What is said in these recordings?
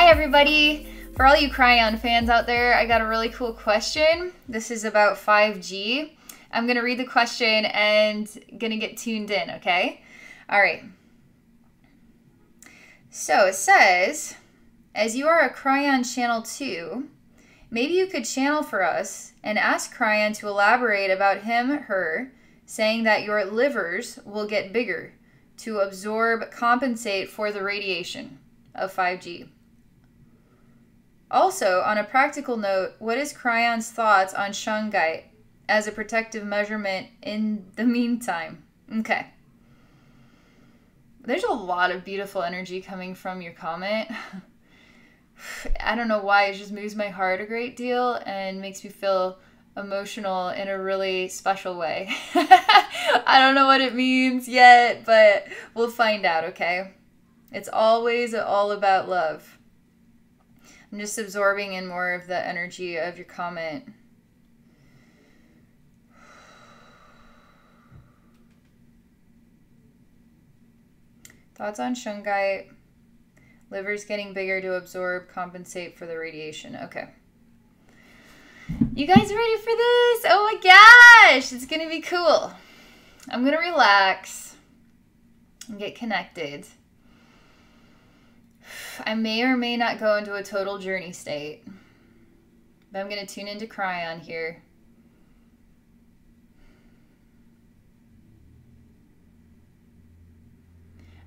Hi everybody! For all you Kryon fans out there, I got a really cool question. This is about 5G. I'm going to read the question and going to get tuned in, okay? Alright. So it says, as you are a Kryon Channel 2, maybe you could channel for us and ask Kryon to elaborate about him, her, saying that your livers will get bigger to absorb, compensate for the radiation of 5G. Also, on a practical note, what is Kryon's thoughts on Shungite as a protective measurement in the meantime? Okay. There's a lot of beautiful energy coming from your comment. I don't know why, it just moves my heart a great deal and makes me feel emotional in a really special way. I don't know what it means yet, but we'll find out, okay? It's always all about love. I'm just absorbing in more of the energy of your comment. Thoughts on Shungite. Liver's getting bigger to absorb, compensate for the radiation. Okay. You guys ready for this? Oh my gosh! It's going to be cool. I'm going to relax and get connected. I may or may not go into a total journey state, but I'm going to tune into Kryon here.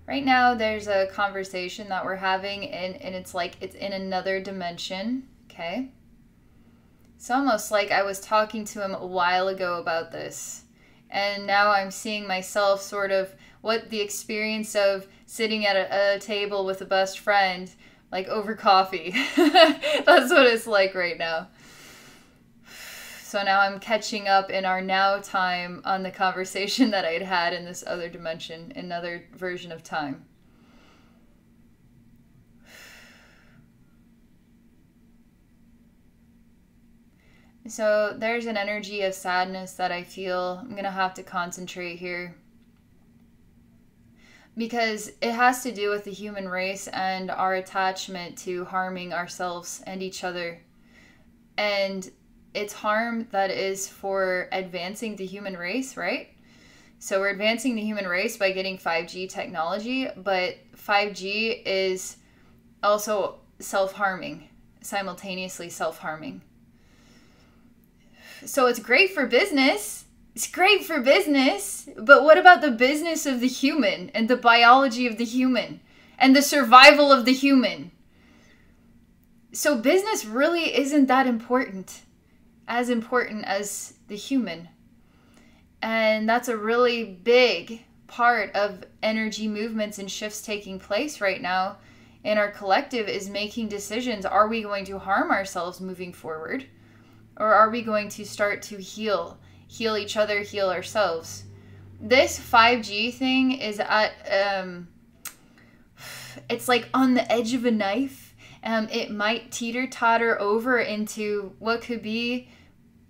Right now, there's a conversation that we're having, and it's like it's in another dimension, okay? It's almost like I was talking to him a while ago about this, and now I'm seeing myself sort of what the experience of sitting at a table with a best friend, like over coffee. That's what it's like right now. So now I'm catching up in our now time on the conversation that I'd had in this other dimension, another version of time. So there's an energy of sadness that I feel. I'm going to have to concentrate here, because it has to do with the human race and our attachment to harming ourselves and each other. And it's harm that is for advancing the human race, right? So we're advancing the human race by getting 5G technology, but 5G is also self-harming, simultaneously self-harming. So it's great for business. It's great for business, but what about the business of the human and the biology of the human and the survival of the human? So business really isn't that important as the human. And that's a really big part of energy movements and shifts taking place right now in our collective, is making decisions. Are we going to harm ourselves moving forward? Or are we going to start to heal each other, heal ourselves? This 5G thing is at, it's like on the edge of a knife. It might teeter-totter over into what could be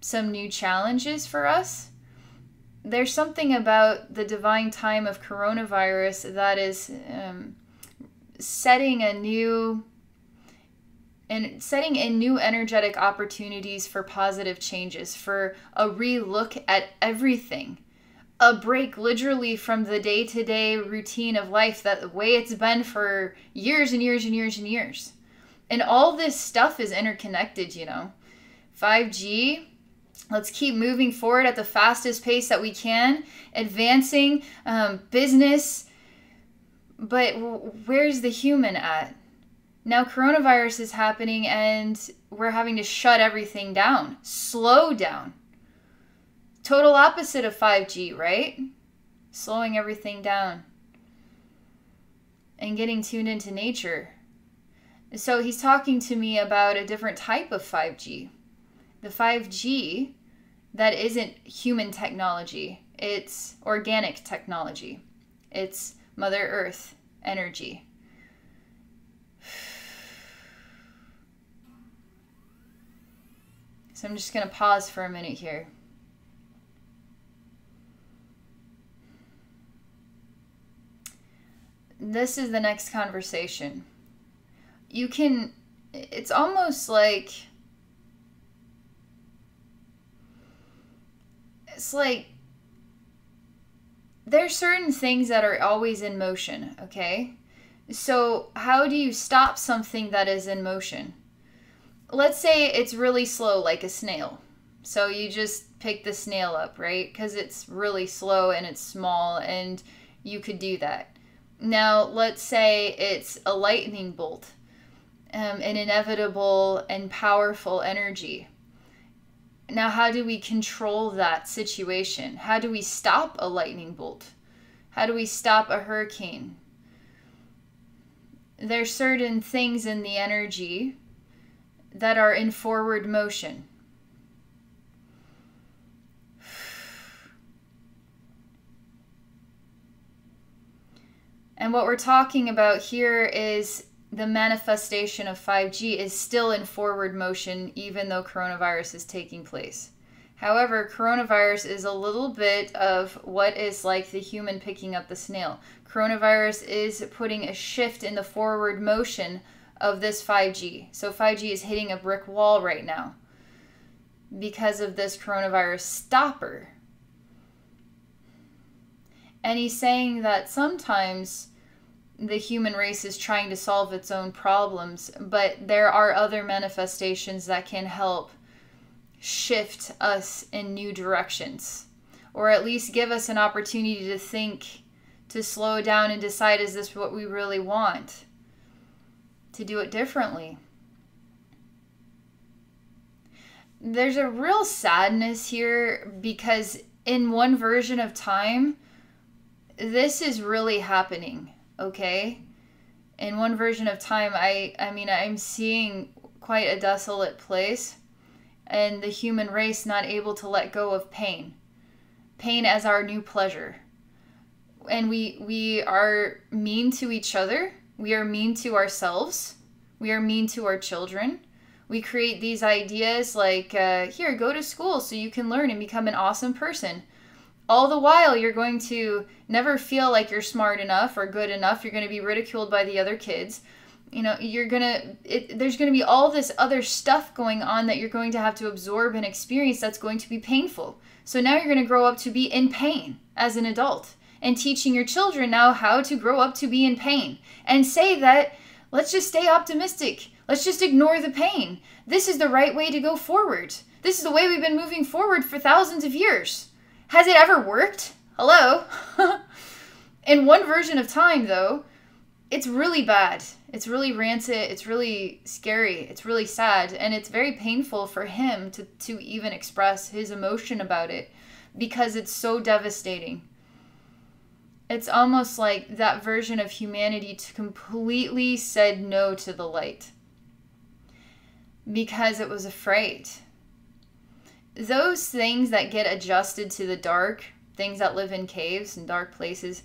some new challenges for us. There's something about the divine time of coronavirus that is setting in new energetic opportunities for positive changes, for a re-look at everything. A break literally from the day-to-day routine of life, that the way it's been for years and years and years and years. And all this stuff is interconnected, you know. 5G, let's keep moving forward at the fastest pace that we can, advancing business, but where's the human at? Now coronavirus is happening and we're having to shut everything down, slow down. Total opposite of 5G, right? Slowing everything down and getting tuned into nature. So he's talking to me about a different type of 5G. The 5G that isn't human technology. It's organic technology. It's Mother Earth energy. So I'm just going to pause for a minute here. This is the next conversation. You can it's almost like, it's like there's certain things that are always in motion, okay? So how do you stop something that is in motion? Let's say it's really slow, like a snail. So you just pick the snail up, right? Because it's really slow and it's small, and you could do that. Now, let's say it's a lightning bolt, an inevitable and powerful energy. Now, how do we control that situation? How do we stop a lightning bolt? How do we stop a hurricane? There's certain things in the energy that are in forward motion. And what we're talking about here is the manifestation of 5G is still in forward motion, even though coronavirus is taking place. However, coronavirus is a little bit of what is like the human picking up the snail. Coronavirus is putting a shift in the forward motion of this 5G. So 5G is hitting a brick wall right now because of this coronavirus stopper. And he's saying that sometimes the human race is trying to solve its own problems, but there are other manifestations that can help shift us in new directions, or at least give us an opportunity to think, to slow down and decide, is this what we really want? To do it differently. There's a real sadness here because in one version of time, this is really happening, okay? In one version of time, I mean, I'm seeing quite a desolate place, and the human race not able to let go of pain. Pain as our new pleasure. And we are mean to each other. We are mean to ourselves. We are mean to our children. We create these ideas like, here, go to school so you can learn and become an awesome person. All the while, you're going to never feel like you're smart enough or good enough. You're going to be ridiculed by the other kids. You know, there's going to be all this other stuff going on that you're going to have to absorb and experience that's going to be painful. So now you're going to grow up to be in pain as an adult, and teaching your children now how to grow up to be in pain and say that, let's just stay optimistic. Let's just ignore the pain. This is the right way to go forward. This is the way we've been moving forward for thousands of years. Has it ever worked? Hello? In one version of time, though, it's really bad. It's really rancid. It's really scary. It's really sad. And it's very painful for him to even express his emotion about it because it's so devastating. It's almost like that version of humanity completely said no to the light because it was afraid. Those things that get adjusted to the dark, things that live in caves and dark places,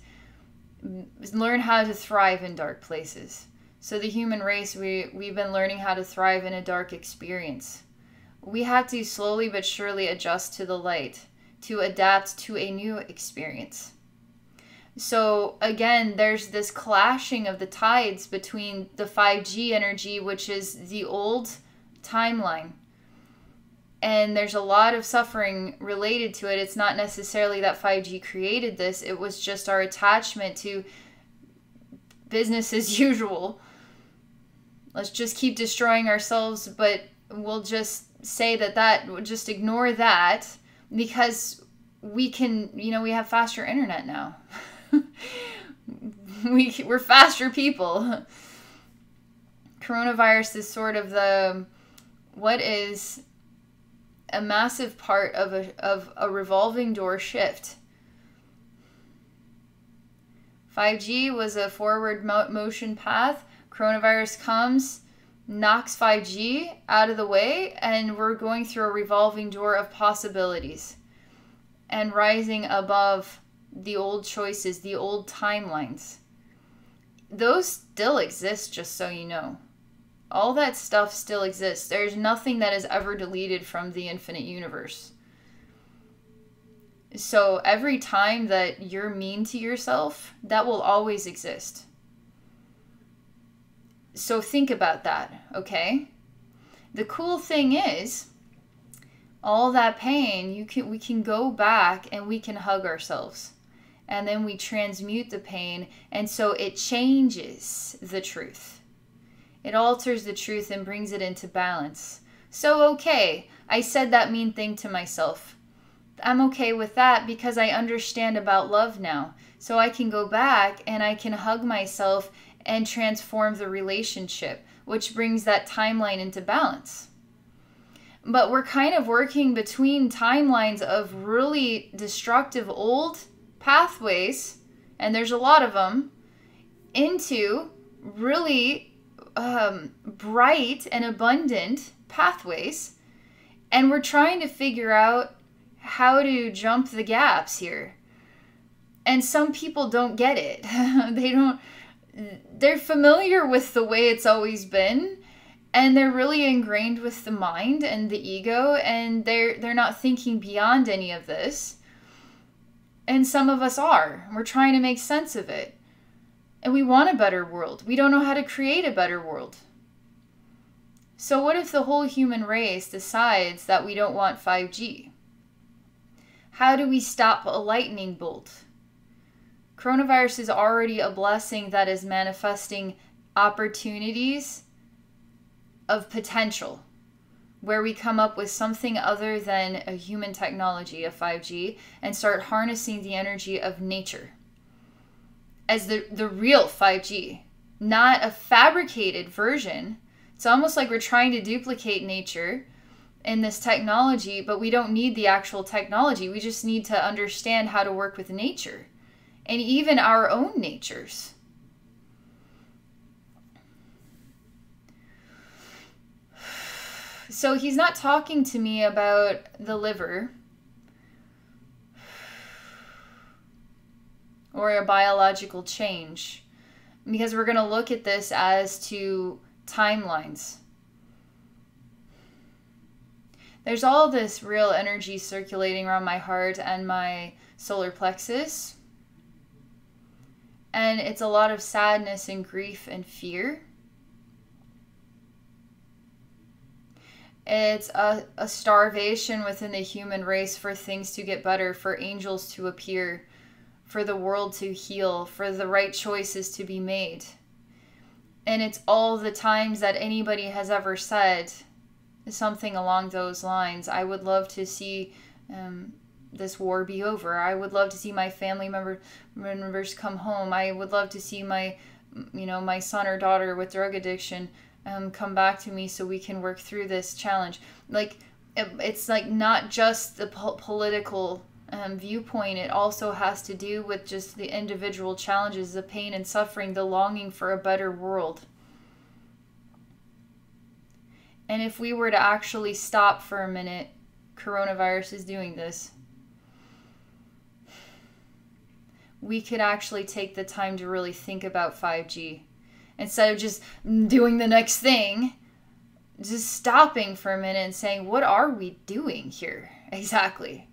learn how to thrive in dark places. So the human race, we've been learning how to thrive in a dark experience. We have to slowly but surely adjust to the light to adapt to a new experience. So again, there's this clashing of the tides between the 5G energy, which is the old timeline. And there's a lot of suffering related to it. It's not necessarily that 5G created this. It was just our attachment to business as usual. Let's just keep destroying ourselves, but we'll just say we'll just ignore that because we can, we have faster internet now. We're faster people. Coronavirus is sort of what is a massive part of a revolving door shift. 5G was a forward motion path. Coronavirus comes, knocks 5G out of the way, and we're going through a revolving door of possibilities and rising above the old choices, the old timelines. Those still exist, just so you know. All that stuff still exists. There's nothing that is ever deleted from the infinite universe. So every time that you're mean to yourself, that will always exist. So think about that, okay? The cool thing is, all that pain, we can go back and we can hug ourselves. And then we transmute the pain, and so it changes the truth. It alters the truth and brings it into balance. So, okay, I said that mean thing to myself. I'm okay with that because I understand about love now. So I can go back and I can hug myself and transform the relationship, which brings that timeline into balance. But we're kind of working between timelines of really destructive old pathways, and there's a lot of them, into really bright and abundant pathways. And we're trying to figure out how to jump the gaps here. And some people don't get it. They're familiar with the way it's always been, and they're really ingrained with the mind and the ego, and they're not thinking beyond any of this. And some of us are. We're trying to make sense of it. And we want a better world. We don't know how to create a better world. So what if the whole human race decides that we don't want 5G? How do we stop a lightning bolt? Coronavirus is already a blessing that is manifesting opportunities of potential, where we come up with something other than a human technology of 5G and start harnessing the energy of nature as the real 5G, not a fabricated version. It's almost like we're trying to duplicate nature in this technology, but we don't need the actual technology. We just need to understand how to work with nature and even our own natures. So he's not talking to me about the liver or a biological change, because we're going to look at this as to timelines. There's all this real energy circulating around my heart and my solar plexus. And it's a lot of sadness and grief and fear. It's a starvation within the human race for things to get better, for angels to appear, for the world to heal, for the right choices to be made. And it's all the times that anybody has ever said something along those lines. I would love to see this war be over. I would love to see my family members come home. I would love to see my son or daughter with drug addiction come back to me so we can work through this challenge. Like, it's like not just the political viewpoint. It also has to do with just the individual challenges, the pain and suffering, the longing for a better world. And if we were to actually stop for a minute, coronavirus is doing this, we could actually take the time to really think about 5G. Instead of just doing the next thing, just stopping for a minute and saying, what are we doing here exactly?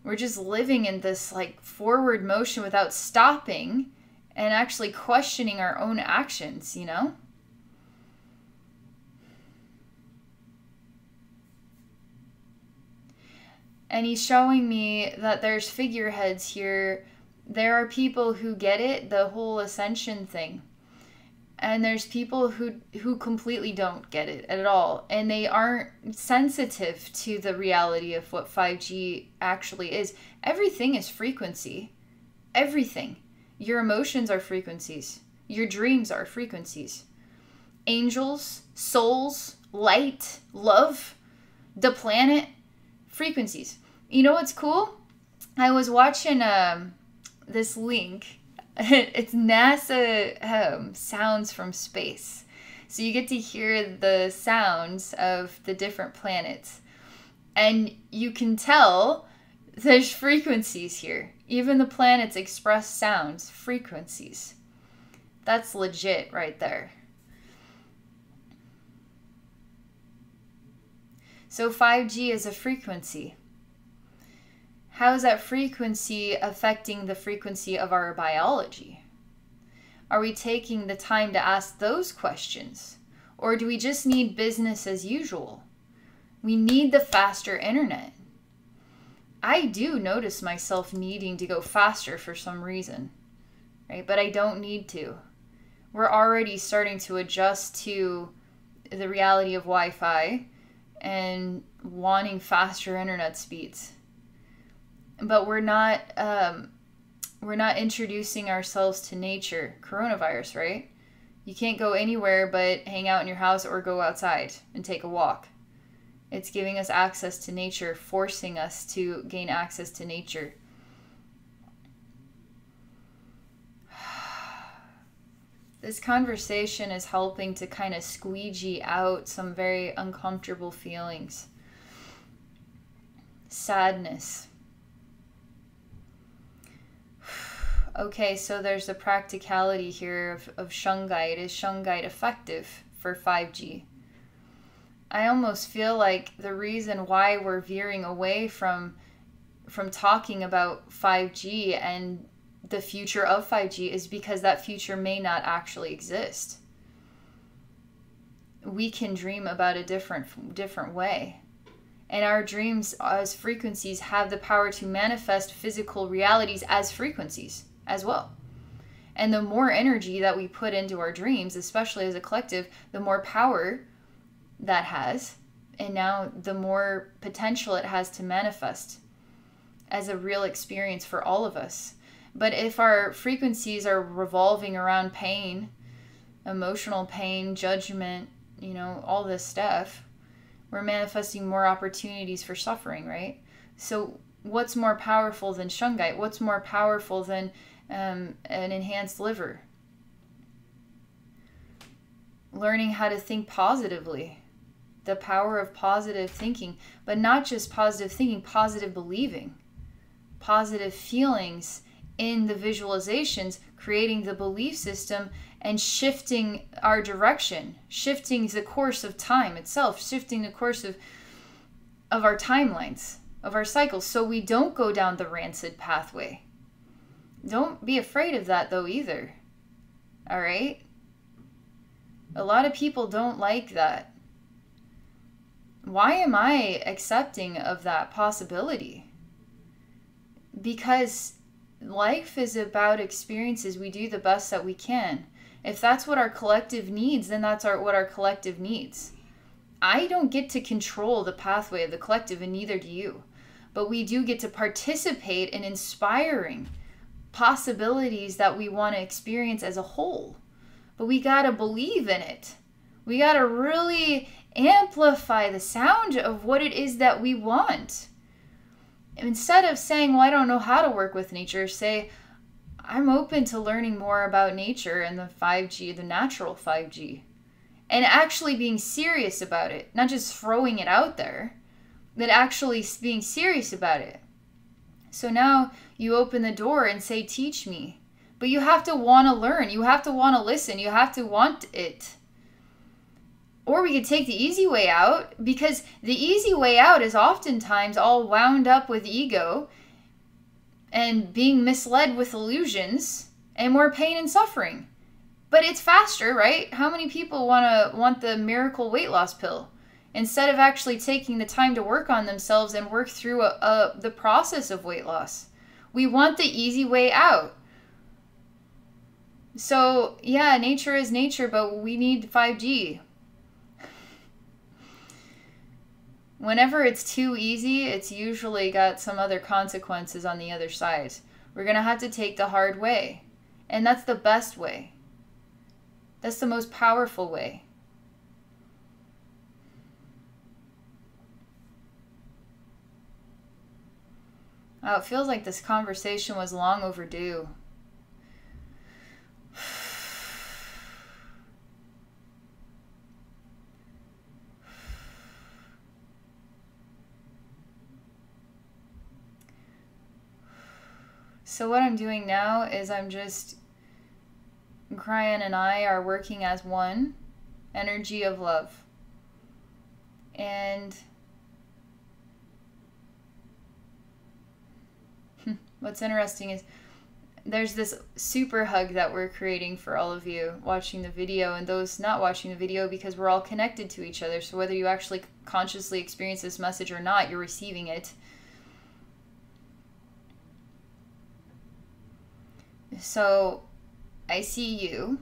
We're just living in this like forward motion without stopping and actually questioning our own actions, you know? And he's showing me that there's figureheads here. There are people who get it, the whole Ascension thing. And there's people who completely don't get it at all. And they aren't sensitive to the reality of what 5G actually is. Everything is frequency. Everything. Your emotions are frequencies. Your dreams are frequencies. Angels, souls, light, love, the planet, frequencies. You know what's cool? I was watching this link. It's NASA sounds from space. So you get to hear the sounds of the different planets. And you can tell there's frequencies here. Even the planets express sounds, frequencies. That's legit right there. So 5G is a frequency. How is that frequency affecting the frequency of our biology? Are we taking the time to ask those questions? Or do we just need business as usual? We need the faster internet. I do notice myself needing to go faster for some reason, right? But I don't need to. We're already starting to adjust to the reality of Wi-Fi and wanting faster internet speeds. But we're not introducing ourselves to nature. Coronavirus, right? You can't go anywhere but hang out in your house or go outside and take a walk. It's giving us access to nature, forcing us to gain access to nature. This conversation is helping to kind of squeegee out some very uncomfortable feelings. Sadness. Okay, so there's the practicality here of Shungite. Is Shungite effective for 5G? I almost feel like the reason why we're veering away from talking about 5G and the future of 5G is because that future may not actually exist. We can dream about a different way. And our dreams as frequencies have the power to manifest physical realities as frequencies as well. And the more energy that we put into our dreams, especially as a collective, the more power that has, and now the more potential it has to manifest as a real experience for all of us. But if our frequencies are revolving around pain, emotional pain, judgment, all this stuff, we're manifesting more opportunities for suffering, right? So what's more powerful than Shungite? What's more powerful than an enhanced liver? Learning how to think positively. The power of positive thinking, but not just positive thinking, positive believing, positive feelings in the visualizations, creating the belief system and shifting our direction, shifting the course of time itself, shifting the course of our timelines, of our cycles, so we don't go down the rancid pathway. Don't be afraid of that though either. All right? A lot of people don't like that. Why am I accepting of that possibility? Because life is about experiences. We do the best that we can. If that's what our collective needs, then that's what our collective needs. I don't get to control the pathway of the collective, and neither do you. But we do get to participate in inspiring possibilities that we want to experience as a whole. But we got to believe in it. We got to really amplify the sound of what it is that we want. Instead of saying, well, I don't know how to work with nature, say, I'm open to learning more about nature and the 5G, the natural 5G. And actually being serious about it. Not just throwing it out there, but actually being serious about it. So now you open the door and say, teach me. But you have to want to learn. You have to want to listen. You have to want it. Or we could take the easy way out, because the easy way out is oftentimes all wound up with ego and being misled with illusions and more pain and suffering. But it's faster, right? How many people want the miracle weight loss pill instead of actually taking the time to work on themselves and work through the process of weight loss? We want the easy way out. So, yeah, nature is nature, but we need 5G. Whenever it's too easy, it's usually got some other consequences on the other side. We're going to have to take the hard way. And that's the best way. That's the most powerful way. Oh, it feels like this conversation was long overdue. So what I'm doing now is Kryon and I are working as one energy of love. And what's interesting is there's this super hug that we're creating for all of you watching the video and those not watching the video, because we're all connected to each other. So whether you actually consciously experience this message or not, you're receiving it. So I see you.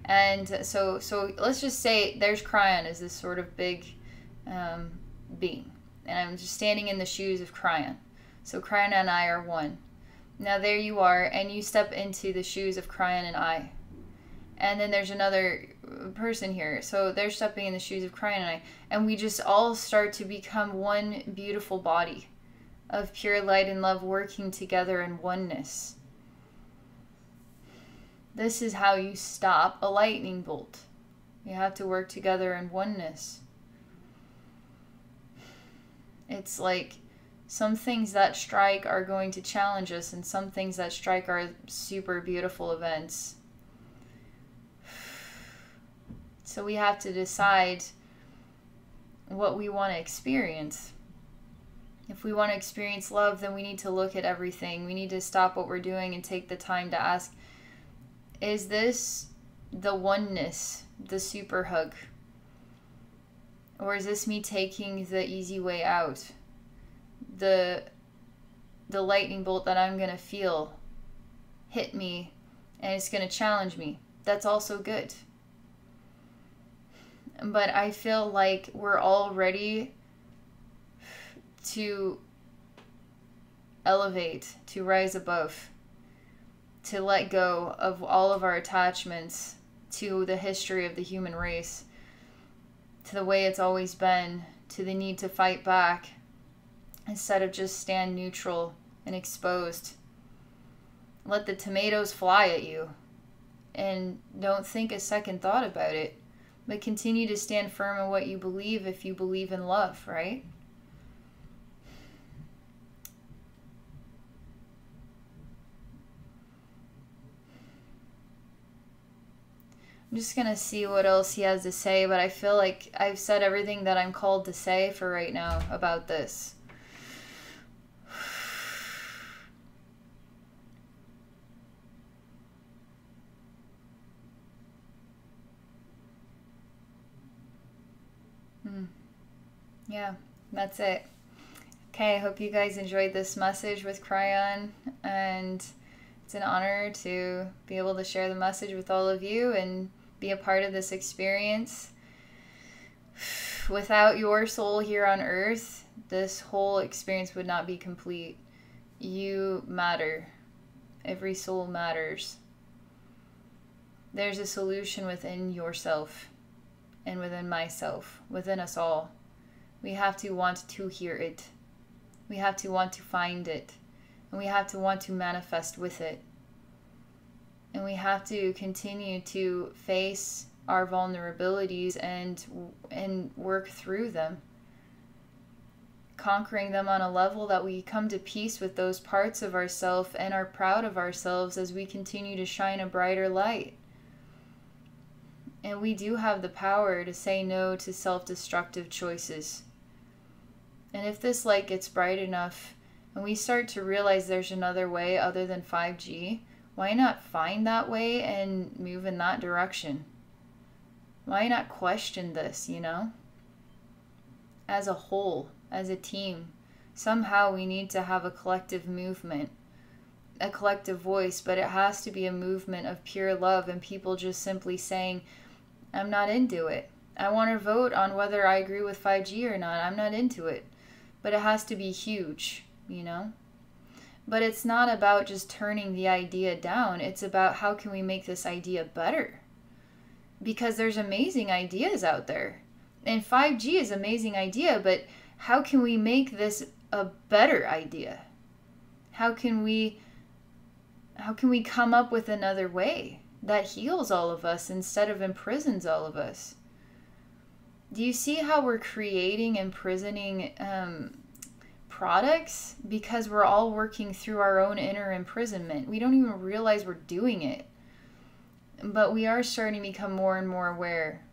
And so let's just say there's Kryon as this sort of big being. And I'm just standing in the shoes of Kryon. So Kryon and I are one. Now there you are, and you step into the shoes of Kryon and I. And then there's another person here. So they're stepping in the shoes of Kryon and I. And we just all start to become one beautiful body of pure light and love, working together in oneness. This is how you stop a lightning bolt. You have to work together in oneness. It's like some things that strike are going to challenge us, and some things that strike are super beautiful events. So we have to decide what we want to experience. If we want to experience love, then we need to look at everything. We need to stop what we're doing and take the time to ask, is this the oneness, the super hug? Or is this me taking the easy way out? The lightning bolt that I'm going to feel hit me and it's going to challenge me. That's also good. But I feel like we're all ready to elevate, to rise above, to let go of all of our attachments to the history of the human race, to the way it's always been, to the need to fight back, instead of just stand neutral and exposed. Let the tomatoes fly at you and don't think a second thought about it, but continue to stand firm in what you believe if you believe in love, right? I'm just going to see what else he has to say, but I feel like I've said everything that I'm called to say for right now about this. Yeah, that's it. Okay, I hope you guys enjoyed this message with Kryon, and it's an honor to be able to share the message with all of you and be a part of this experience. Without your soul here on earth, this whole experience would not be complete. You matter. Every soul matters. There's a solution within yourself and within myself, within us all. We have to want to hear it. We have to want to find it. And we have to want to manifest with it. And we have to continue to face our vulnerabilities and work through them. Conquering them on a level that we come to peace with those parts of ourselves and are proud of ourselves as we continue to shine a brighter light. And we do have the power to say no to self-destructive choices. And if this light gets bright enough and we start to realize there's another way other than 5G, why not find that way and move in that direction? Why not question this, you know? As a whole, as a team, somehow we need to have a collective movement, a collective voice, but it has to be a movement of pure love and people just simply saying, I'm not into it. I want to vote on whether I agree with 5G or not. I'm not into it. But it has to be huge, you know? But it's not about just turning the idea down. It's about how can we make this idea better? Because there's amazing ideas out there. And 5G is an amazing idea, but how can we make this a better idea? How can we come up with another way that heals all of us instead of imprisons all of us? Do you see how we're creating imprisoning products? Because we're all working through our own inner imprisonment. We don't even realize we're doing it. But we are starting to become more and more aware.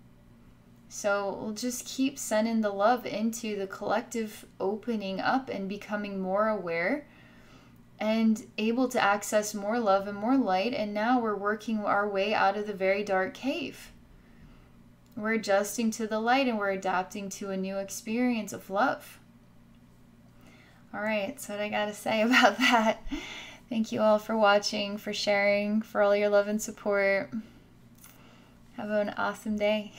So we'll just keep sending the love into the collective opening up and becoming more aware and able to access more love and more light. And now we're working our way out of the very dark cave. We're adjusting to the light and we're adapting to a new experience of love. All right, that's what I got to say about that. Thank you all for watching, for sharing, for all your love and support. Have an awesome day.